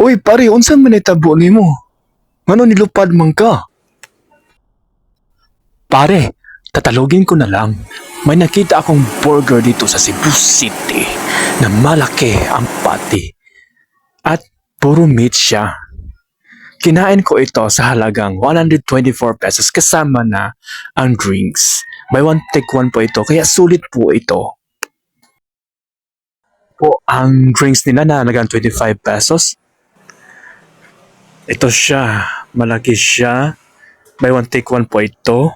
Uy, pare, unsa man itabo nimo? Ngano nilupad man ka? Pare, tatalogin ko na lang. May nakita akong burger dito sa Cebu City na malaki ang patty. At puro meat siya. Kinain ko ito sa halagang 124 pesos kasama na ang drinks. Buy one take one po ito, kaya sulit po ito. Po, ang drinks nila na halagang 25 pesos. Ito siya, malaki siya. Buy one take one po ito.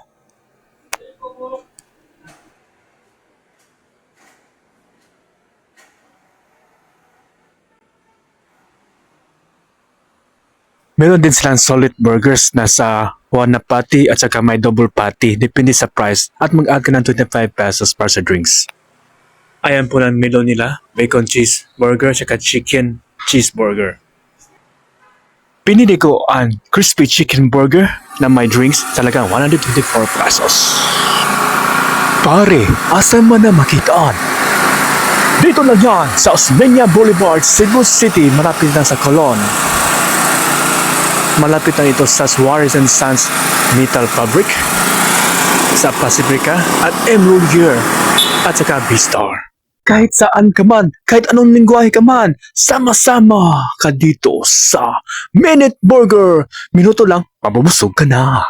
Meron din silang solid burgers na sa one na patty at saka may double patty. Depende sa price at mag-add ka ng 25 pesos para sa drinks. Ayan po ng menu nila. Bacon cheese burger at saka chicken cheeseburger. Pinili ko ang crispy chicken burger na may drinks talagang 124 pesos. Pare, asa man na makitaan? Dito na yan sa Osmeña Boulevard, Cebu City, malapit na sa Colon. Malapit na ito sa Suarez and Sons Metal Fabric, sa Pacifica at Emerald Gear at saka B-Star. Kahit saan ka man, kahit anong lingwahe ka man, sama-sama ka dito sa Minute Burger. Minuto lang, mabubusog ka na.